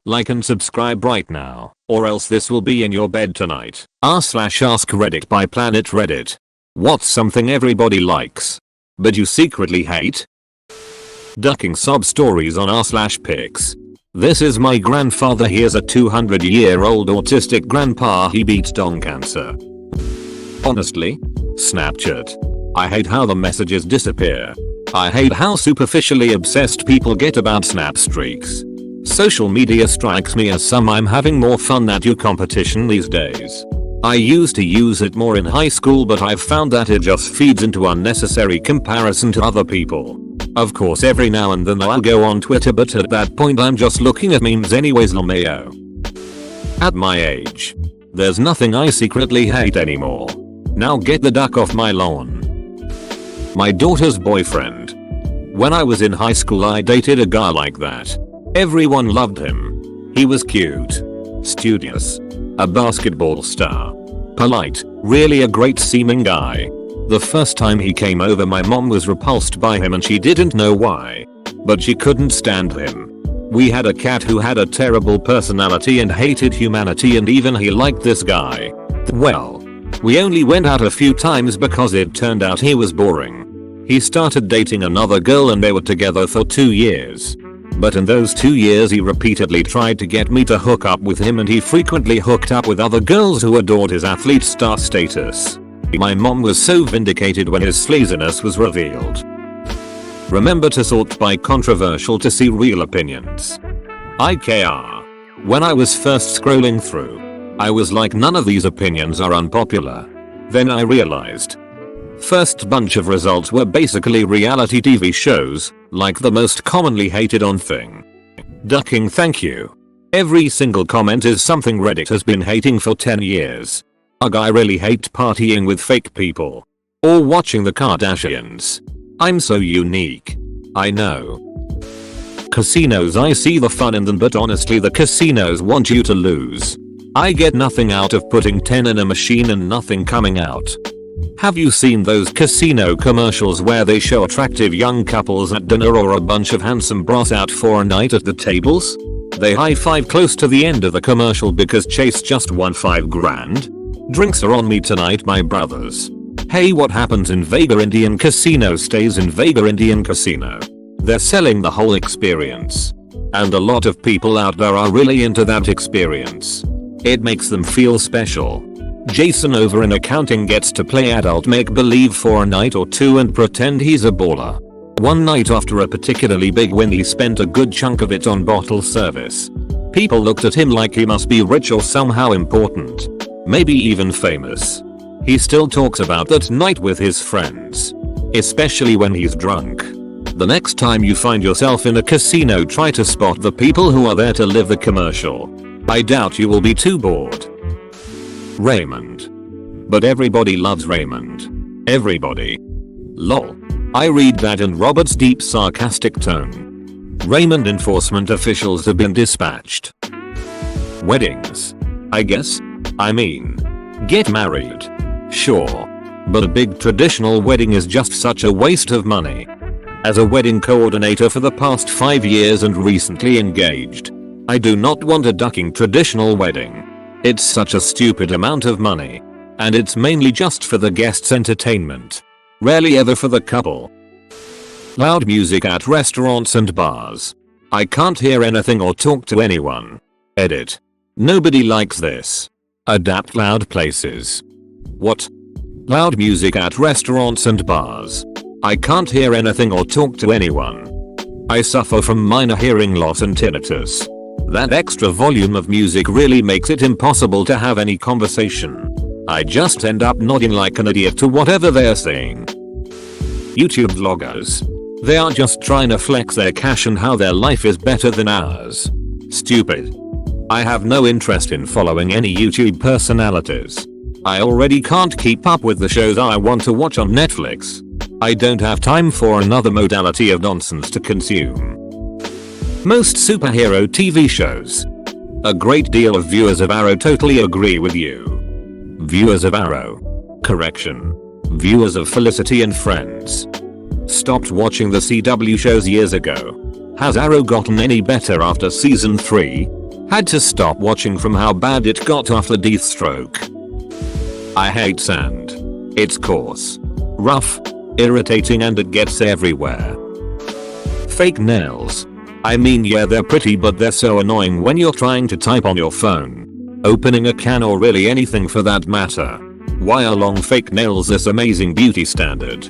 Like and subscribe right now, or else this will be in your bed tonight. r/AskReddit by Planet Reddit. What's something everybody likes, but you secretly hate? Ducking sob stories on r/pics. This is my grandfather. Here's a 200-year-old autistic grandpa. He beats dong cancer. Honestly? Snapchat. I hate how the messages disappear. I hate how superficially obsessed people get about snap streaks. Social media strikes me as I'm having more fun at your competition these days. I used to use it more in high school, but I've found that it just feeds into unnecessary comparison to other people. Of course every now and then I'll go on Twitter, but at that point I'm just looking at memes anyways. LMAO. At my age, there's nothing I secretly hate anymore. Now get the duck off my lawn. My daughter's boyfriend. When I was in high school I dated a guy like that. Everyone loved him. He was cute, studious, a basketball star, polite, really a great seeming guy. The first time he came over my mom was repulsed by him and she didn't know why, but she couldn't stand him. We had a cat who had a terrible personality and hated humanity, and even he liked this guy. Well, we only went out a few times because it turned out he was boring. He started dating another girl and they were together for 2 years. But in those 2 years he repeatedly tried to get me to hook up with him, and he frequently hooked up with other girls who adored his athlete star status. My mom was so vindicated when his sleaziness was revealed. Remember to sort by controversial to see real opinions. IKR. When I was first scrolling through, I was like, none of these opinions are unpopular. Then I realized. First bunch of results were basically reality TV shows, like the most commonly hated on thing. Ducking. Thank you. Every single comment is something Reddit has been hating for 10 years. Ugh, I really hate partying with fake people. Or watching the Kardashians. I'm so unique. I know. Casinos. I see the fun in them, but honestly the casinos want you to lose. I get nothing out of putting 10 in a machine and nothing coming out. Have you seen those casino commercials where they show attractive young couples at dinner or a bunch of handsome bros out for a night at the tables? They high five close to the end of the commercial because Chase just won $5 grand. Drinks are on me tonight, my brothers. Hey, what happens in Vega Indian Casino stays in Vega Indian Casino. They're selling the whole experience. And a lot of people out there are really into that experience. It makes them feel special. Jason over in accounting gets to play adult make-believe for a night or two and pretend he's a baller. One night after a particularly big win he spent a good chunk of it on bottle service. People looked at him like he must be rich or somehow important. Maybe even famous. He still talks about that night with his friends. Especially when he's drunk. The next time you find yourself in a casino, try to spot the people who are there to live the commercial. I doubt you will be too bored. Raymond. But everybody loves Raymond. Everybody. Lol. I read that in Robert's deep sarcastic tone. Raymond enforcement officials have been dispatched. Weddings. I guess. I mean, get married. Sure. But a big traditional wedding is just such a waste of money. As a wedding coordinator for the past 5 years and recently engaged, I do not want a ducking traditional wedding. It's such a stupid amount of money. And it's mainly just for the guests' entertainment. Rarely ever for the couple. Loud music at restaurants and bars. I can't hear anything or talk to anyone. Edit. Nobody likes this. Adapt loud places. What? Loud music at restaurants and bars. I can't hear anything or talk to anyone. I suffer from minor hearing loss and tinnitus. That extra volume of music really makes it impossible to have any conversation. I just end up nodding like an idiot to whatever they're saying. YouTube vloggers. They are just trying to flex their cash and how their life is better than ours. Stupid. I have no interest in following any YouTube personalities. I already can't keep up with the shows I want to watch on Netflix. I don't have time for another modality of nonsense to consume. Most superhero TV shows. A great deal of viewers of Arrow totally agree with you. Viewers of Arrow. Correction. Viewers of Felicity and Friends. Stopped watching the CW shows years ago. Has Arrow gotten any better after season 3? Had to stop watching from how bad it got after Deathstroke. I hate sand. It's coarse, rough, irritating, and it gets everywhere. Fake nails. I mean, yeah, they're pretty, but they're so annoying when you're trying to type on your phone, opening a can, or really anything for that matter. Why are long fake nails this amazing beauty standard?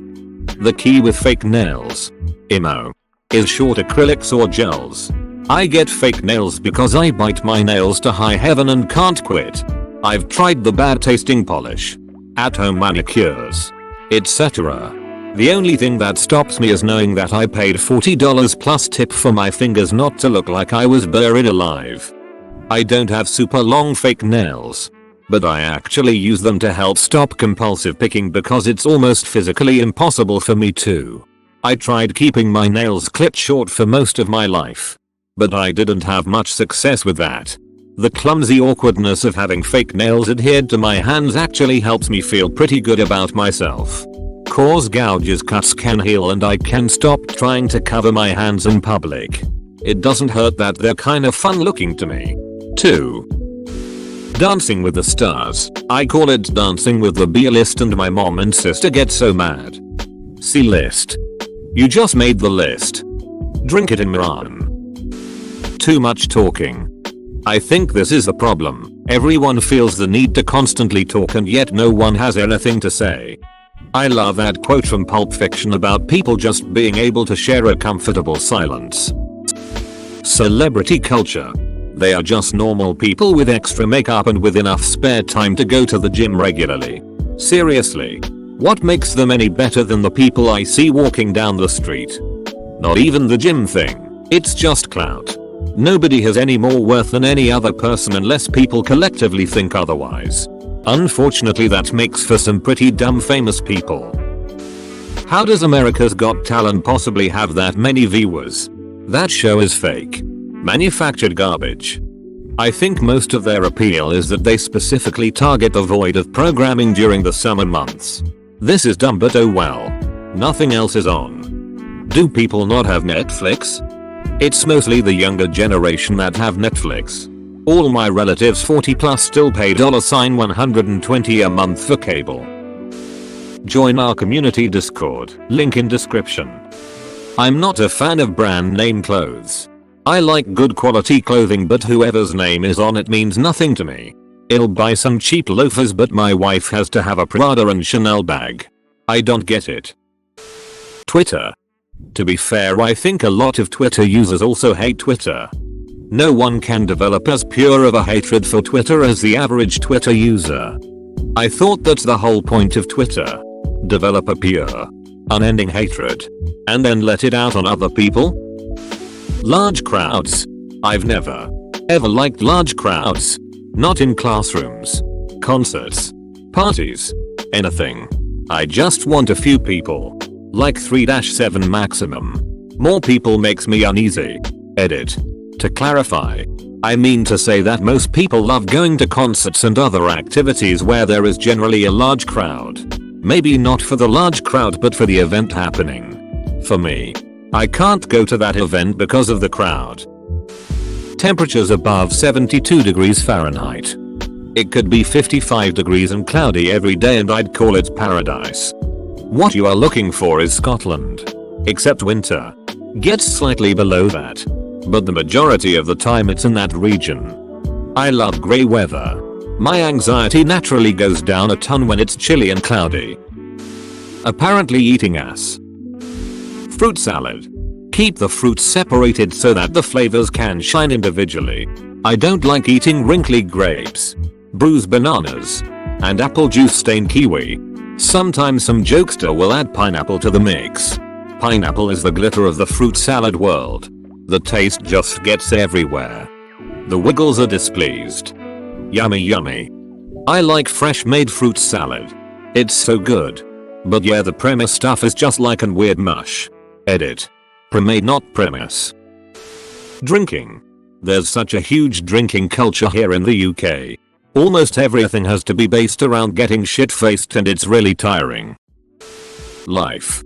The key with fake nails, IMO, is short acrylics or gels. I get fake nails because I bite my nails to high heaven and can't quit. I've tried the bad tasting polish, at-home manicures, etc. The only thing that stops me is knowing that I paid $40 plus tip for my fingers not to look like I was buried alive. I don't have super long fake nails, but I actually use them to help stop compulsive picking because it's almost physically impossible for me to. I tried keeping my nails clipped short for most of my life, but I didn't have much success with that. The clumsy awkwardness of having fake nails adhered to my hands actually helps me feel pretty good about myself. Cause gouges, cuts can heal, and I can stop trying to cover my hands in public. It doesn't hurt that they're kinda fun looking to me. 2. Dancing with the Stars. I call it Dancing with the B-list and my mom and sister get so mad. See list. You just made the list. Drink it in Miran. Too much talking. I think this is the problem. Everyone feels the need to constantly talk and yet no one has anything to say. I love that quote from Pulp Fiction about people just being able to share a comfortable silence. Celebrity culture. They are just normal people with extra makeup and with enough spare time to go to the gym regularly. Seriously. What makes them any better than the people I see walking down the street? Not even the gym thing. It's just clout. Nobody has any more worth than any other person unless people collectively think otherwise. Unfortunately, that makes for some pretty dumb famous people. How does America's Got Talent possibly have that many viewers? That show is fake. Manufactured garbage. I think most of their appeal is that they specifically target the void of programming during the summer months. This is dumb, but oh well. Nothing else is on. Do people not have Netflix? It's mostly the younger generation that have Netflix. All my relatives 40 plus still pay $120 a month for cable. Join our community Discord, link in description. I'm not a fan of brand name clothes. I like good quality clothing, but whoever's name is on it means nothing to me. I'll buy some cheap loafers, but my wife has to have a Prada and Chanel bag. I don't get it. Twitter. To be fair, I think a lot of Twitter users also hate Twitter. No one can develop as pure of a hatred for Twitter as the average Twitter user. I thought that's the whole point of Twitter. Develop a pure, unending hatred, and then let it out on other people? Large crowds. I've never, ever liked large crowds. Not in classrooms, concerts, parties, anything. I just want a few people. Like 3-7 maximum. More people makes me uneasy. Edit. To clarify, I mean to say that most people love going to concerts and other activities where there is generally a large crowd. Maybe not for the large crowd, but for the event happening. For me, I can't go to that event because of the crowd. Temperatures above 72 degrees Fahrenheit. It could be 55 degrees and cloudy every day and I'd call it paradise. What you are looking for is Scotland. Except winter gets slightly below that, but the majority of the time it's in that region. I love grey weather. My anxiety naturally goes down a ton when it's chilly and cloudy. Apparently eating ass. Fruit salad. Keep the fruits separated so that the flavors can shine individually. I don't like eating wrinkly grapes, bruised bananas, and apple juice stained kiwi. Sometimes some jokester will add pineapple to the mix. Pineapple is the glitter of the fruit salad world. The taste just gets everywhere. The wiggles are displeased. Yummy yummy. I like fresh made fruit salad. It's so good. But yeah, the premise stuff is just like an weird mush. Edit. Pre-made, not premise. Drinking. There's such a huge drinking culture here in the UK. Almost everything has to be based around getting shit-faced and it's really tiring. Life.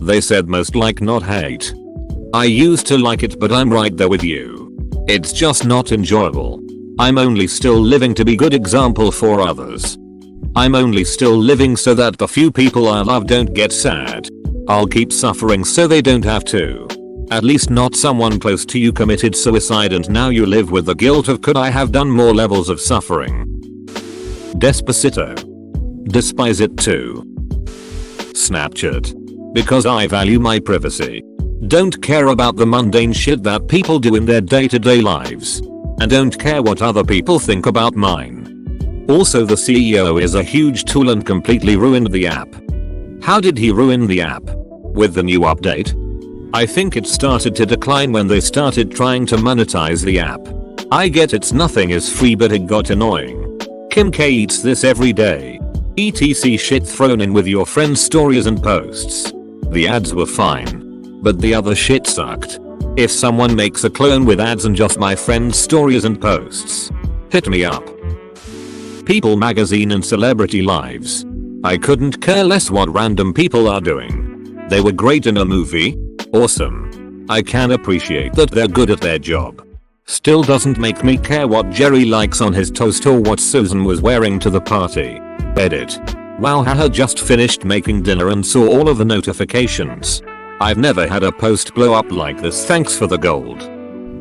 They said most like not hate. I used to like it, but I'm right there with you. It's just not enjoyable. I'm only still living to be good example for others. I'm only still living so that the few people I love don't get sad. I'll keep suffering so they don't have to. At least not someone close to you committed suicide and now you live with the guilt of could I have done more levels of suffering. Despacito. Despise it too. Snapchat. Because I value my privacy. Don't care about the mundane shit that people do in their day-to-day lives. And don't care what other people think about mine. Also, the CEO is a huge tool and completely ruined the app. How did he ruin the app? With the new update? I think it started to decline when they started trying to monetize the app. I get it's nothing is free, but it got annoying. Kim K eats this every day. etc shit thrown in with your friends' stories and posts. The ads were fine. But the other shit sucked. If someone makes a clone with ads and just my friends' stories and posts, hit me up. People Magazine and Celebrity Lives. I couldn't care less what random people are doing. They were great in a movie. Awesome. I can appreciate that they're good at their job. Still doesn't make me care what Jerry likes on his toast or what Susan was wearing to the party. Edit. Wow, haha, just finished making dinner and saw all of the notifications. I've never had a post blow up like this, thanks for the gold.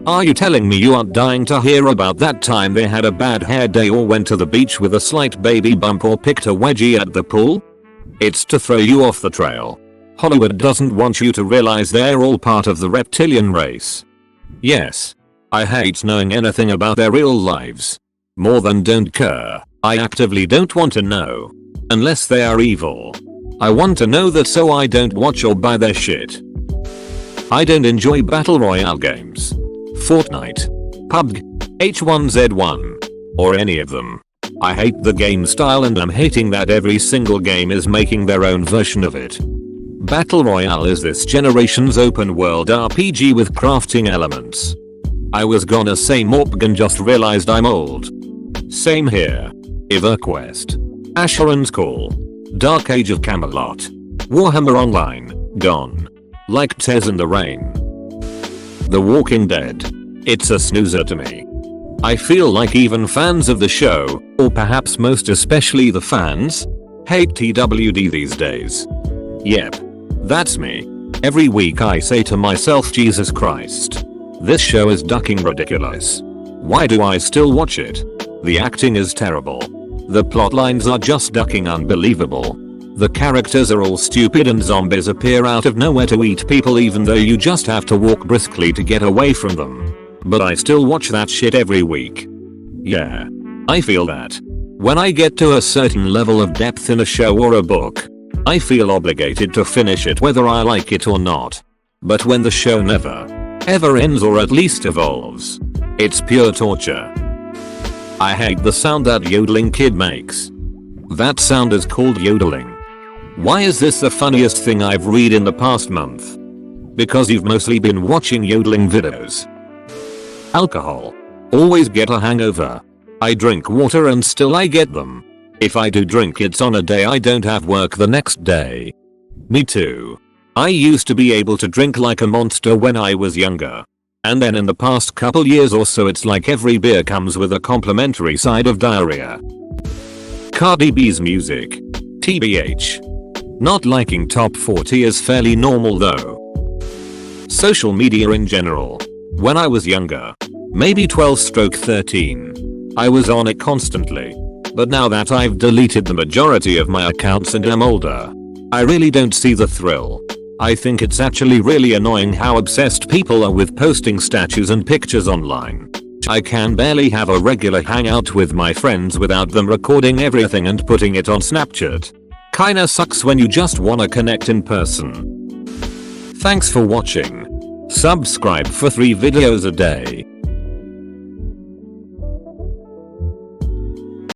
Are you telling me you aren't dying to hear about that time they had a bad hair day or went to the beach with a slight baby bump or picked a wedgie at the pool? It's to throw you off the trail. Hollywood doesn't want you to realize they're all part of the reptilian race. Yes. I hate knowing anything about their real lives. More than don't care, I actively don't want to know. Unless they are evil. I want to know that so I don't watch or buy their shit. I don't enjoy battle royale games. Fortnite. PUBG. H1Z1. Or any of them. I hate the game style and I'm hating that every single game is making their own version of it. Battle Royale is this generation's open world RPG with crafting elements. I was gonna say Morpg and just realized I'm old. Same here. EverQuest. Asheron's Call. Dark Age of Camelot. Warhammer Online. Gone. Like Tez in the Rain. The Walking Dead. It's a snoozer to me. I feel like even fans of the show, or perhaps most especially the fans, hate TWD these days. Yep. That's me. Every week I say to myself, Jesus Christ. This show is ducking ridiculous. Why do I still watch it? The acting is terrible. The plot lines are just ducking unbelievable. The characters are all stupid and zombies appear out of nowhere to eat people even though you just have to walk briskly to get away from them. But I still watch that shit every week. Yeah. I feel that. When I get to a certain level of depth in a show or a book, I feel obligated to finish it whether I like it or not. But when the show never, ever ends or at least evolves, it's pure torture. I hate the sound that yodeling kid makes. That sound is called yodeling. Why is this the funniest thing I've read in the past month? Because you've mostly been watching yodeling videos. Alcohol. Always get a hangover. I drink water and still I get them. If I do drink, it's on a day I don't have work the next day. Me too. I used to be able to drink like a monster when I was younger. And then in the past couple years or so it's like every beer comes with a complimentary side of diarrhea. Cardi B's music. TBH. Not liking top 40 is fairly normal though. Social media in general. When I was younger, maybe 12-13, I was on it constantly. But now that I've deleted the majority of my accounts and am older, I really don't see the thrill. I think it's actually really annoying how obsessed people are with posting statues and pictures online. I can barely have a regular hangout with my friends without them recording everything and putting it on Snapchat. Kinda sucks when you just wanna connect in person. Thanks for watching. Subscribe for 3 videos a day.